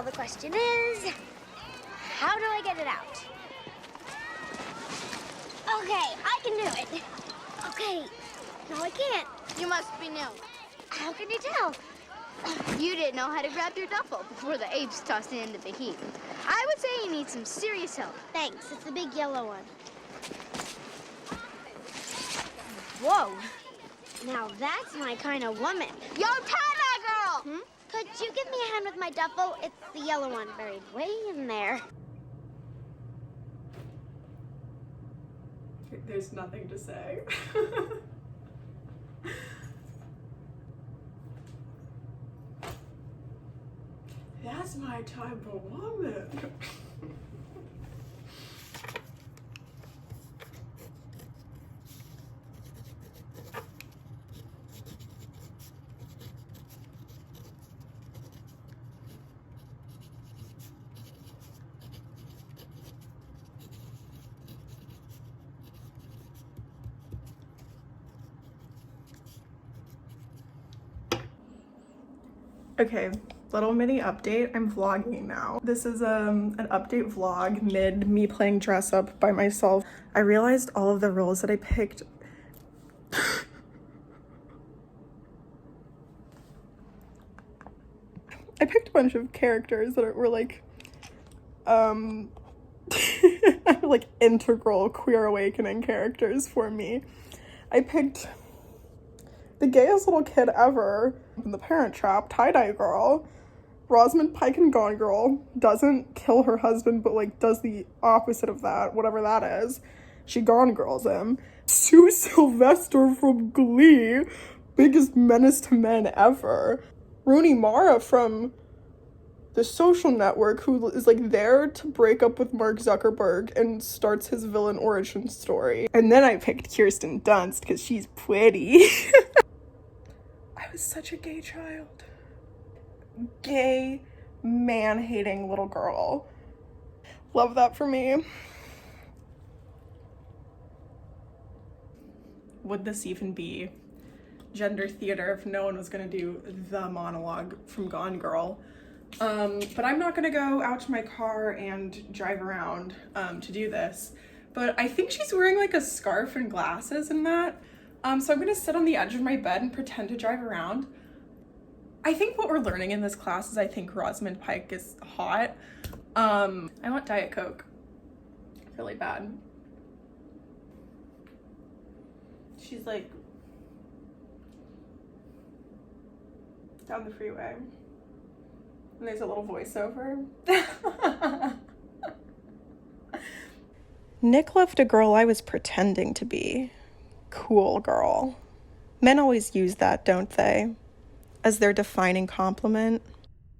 the question is, how do I get it out? Okay, I can do it. Okay, no, I can't. You must be new. How can you tell? You didn't know how to grab your duffel before the apes tossed it into the heap. I would say you need some serious help. Thanks, it's the big yellow one. Whoa. Now that's my kind of woman. Yo, tie that girl! Could you give me a hand with my duffel? It's the yellow one buried way in there. There's nothing to say. That's my type of woman. Okay, little mini update. I'm vlogging now. This is an update vlog mid me playing dress up by myself. I realized all of the roles that I picked. I picked a bunch of characters that were like like integral queer awakening characters for me. I picked the gayest little kid ever in The Parent Trap, Tie-Dye Girl. Rosamund Pike in Gone Girl doesn't kill her husband, but like does the opposite of that, whatever that is. She Gone Girls him. Sue Sylvester from Glee, biggest menace to men ever. Rooney Mara from The Social Network, who is like there to break up with Mark Zuckerberg and starts his villain origin story. And then I picked Kirsten Dunst because she's pretty. I was such a gay child. Gay, man-hating little girl. Love that for me. Would this even be gender theater if no one was gonna do the monologue from Gone Girl? But I'm not gonna go out to my car and drive around to do this. But I think she's wearing like a scarf and glasses in that. So I'm gonna sit on the edge of my bed and pretend to drive around. I think what we're learning in this class is I think Rosamund Pike is hot. I want Diet Coke really bad. She's like down the freeway. And there's a little voiceover. Nick left a girl I was pretending to be. Cool girl. Men always use that, don't they? As their defining compliment.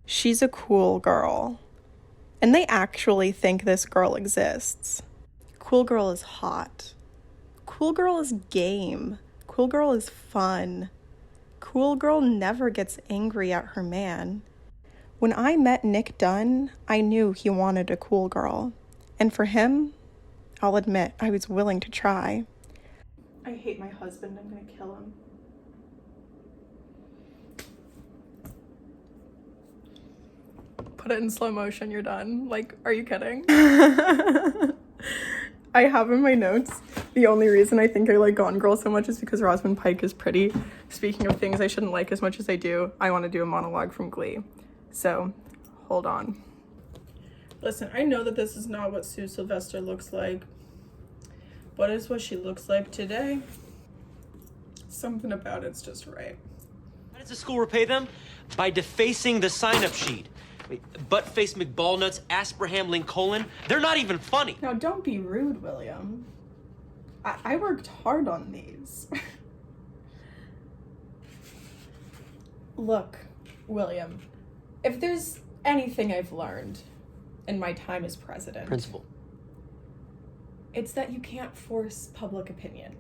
She's a cool girl. And they actually think this girl exists. Cool girl is hot. Cool girl is game. Cool girl is fun. Cool girl never gets angry at her man. When I met Nick Dunn, I knew he wanted a cool girl. And for him, I'll admit, I was willing to try. I hate my husband. I'm gonna kill him. Put it in slow motion, you're done. Like, are you kidding? I have in my notes, the only reason I think I like Gone Girl so much is because Rosamund Pike is pretty. Speaking of things I shouldn't like as much as I do, I want to do a monologue from Glee. So, hold on. Listen, I know that this is not what Sue Sylvester looks like, but it's what she looks like today. Something about it's just right. How does the school repay them? By defacing the sign-up sheet. Butt-faced McBallnuts, Asperham Lincoln, they're not even funny. Now, don't be rude, William. I worked hard on these. Look, William, if there's anything I've learned in my time as president, Principal. it's that you can't force public opinion.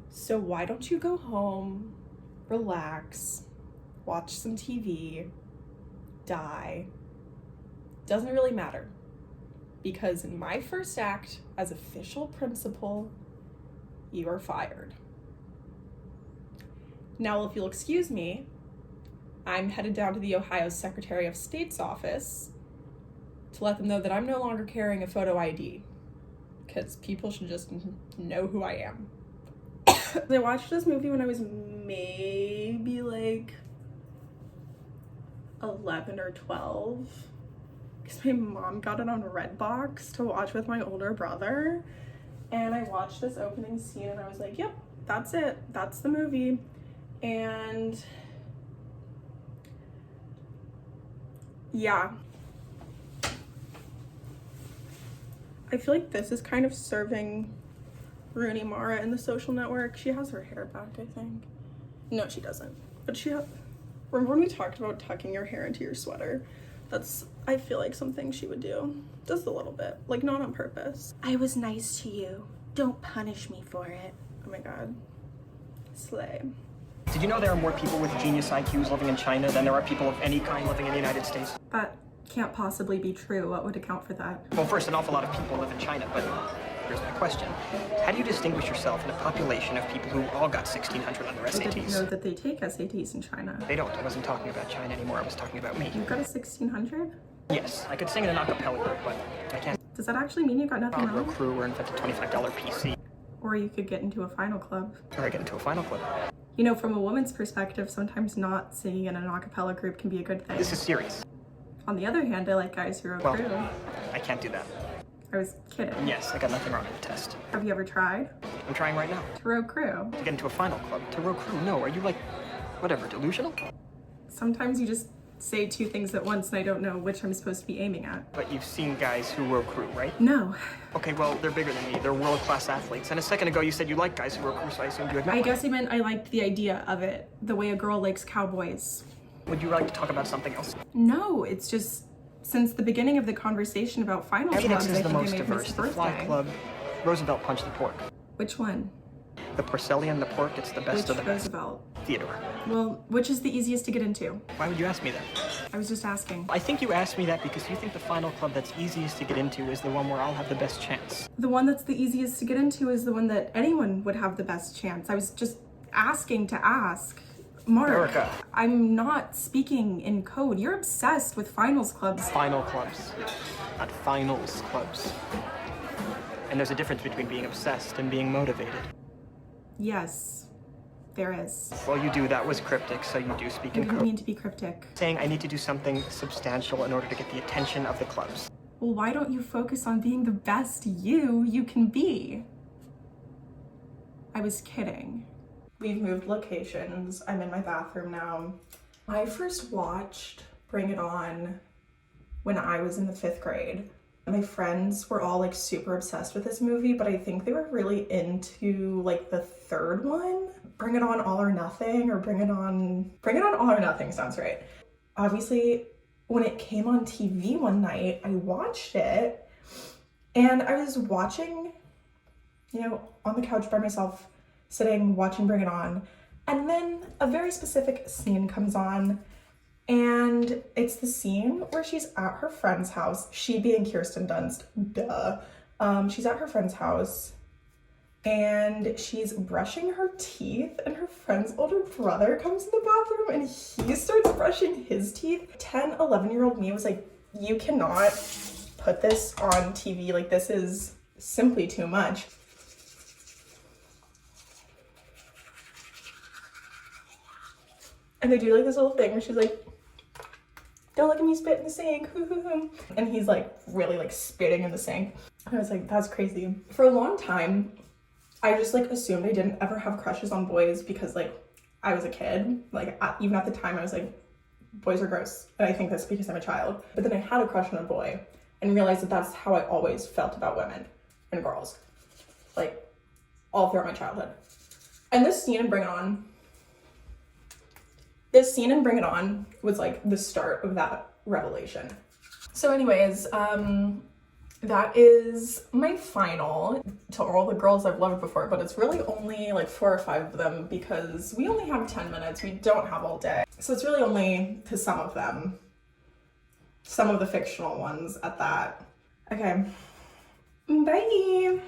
So why don't you go home, relax, watch some TV, die. Doesn't really matter. Because in my first act as official principal, you are fired. Now, if you'll excuse me, I'm headed down to the Ohio Secretary of State's office to let them know that I'm no longer carrying a photo ID, because people should just know who I am. I watched this movie when I was maybe like 11 or 12, because my mom got it on Redbox to watch with my older brother, and I watched this opening scene and I was like, yep, that's it, that's the movie. And yeah, I feel like this is kind of serving Rooney Mara in The Social Network. She has her hair back, I think. No, she doesn't. But remember when we talked about tucking your hair into your sweater? That's, I feel like, something she would do. Just a little bit. Like, not on purpose. I was nice to you. Don't punish me for it. Oh my god. Slay. Did you know there are more people with genius IQs living in China than there are people of any kind living in the United States? That can't possibly be true. What would account for that? Well, first, an awful lot of people live in China, but here's my question. How do you distinguish yourself in a population of people who all got 1,600 on their I didn't know SATs? that they take SATs in China. They don't. I wasn't talking about China anymore. I was talking about me. You got a 1600? Yes, I could sing in an a cappella group, but I can't. Does that actually mean you got nothing Row wrong? crew or invent a $25 PC. Or you could get into a final club. Or I get into a final club. You know, from a woman's perspective, sometimes not singing in an a cappella group can be a good thing. This is serious. On the other hand, I like guys who row Well, crew. I can't do that. I was kidding. Yes, I got nothing wrong with the test. Have you ever tried I'm trying right now. to row crew? To get into a final club. To row crew, no. Are you like, whatever, delusional? Sometimes you just say two things at once and I don't know which I'm supposed to be aiming at. But you've seen guys who row crew, right? No. Okay, well, they're bigger than me. They're world-class athletes. And a second ago, you said you like guys who row crew, so I assumed you had met I one. guess I meant I liked the idea of it, the way a girl likes cowboys. Would you like to talk about something else? No, it's just since the beginning of the conversation about final Phoenix clubs, is I the think most I made diverse. his The Fly birthday. Club, Roosevelt punched the pork. Which one? The porcelain, the pork, it's the best Which of the best. Roosevelt? Theodore. Well, which is the easiest to get into? Why would you ask me that? I was just asking. I think you asked me that because you think the final club that's easiest to get into is the one where I'll have the best chance. The one that's the easiest to get into is the one that anyone would have the best chance. I was just asking to ask. Mark, Erica. I'm not speaking in code. You're obsessed with finals clubs. Final clubs, not finals clubs. And there's a difference between being obsessed and being motivated. Yes, there is. Well, you do. That was cryptic, so you do speak I in didn't code. mean to be cryptic. Saying I need to do something substantial in order to get the attention of the clubs. Well, why don't you focus on being the best you can be? I was kidding. We've moved locations. I'm in my bathroom now. I first watched Bring It On when I was in the 5th grade. My friends were all like super obsessed with this movie, but I think they were really into like the 3rd one. Bring It On All or Nothing, or Bring It On All or Nothing sounds right. Obviously, when it came on TV one night, I watched it and I was watching, you know, on the couch by myself, sitting, watching Bring It On. And then a very specific scene comes on, and it's the scene where she's at her friend's house, she being Kirsten Dunst, duh. She's at her friend's house, and she's brushing her teeth, and her friend's older brother comes in the bathroom, and he starts brushing his teeth. 10, 11-year-old me was like, you cannot put this on TV, like this is simply too much. And they do like this little thing where she's like, don't look at me spit in the sink, and he's like really like spitting in the sink. And I was like, that's crazy. For a long time, I just like assumed I didn't ever have crushes on boys because like I was a kid. Like even at the time I was like, boys are gross. And I think that's because I'm a child. But then I had a crush on a boy and realized that that's how I always felt about women and girls. Like all throughout my childhood. And this scene in Bring It On was like the start of that revelation. So anyways, that is my final to all the girls I've loved before, but it's really only like 4 or 5 of them because we only have 10 minutes. We don't have all day. So it's really only to some of them. Some of the fictional ones at that. Okay. Bye.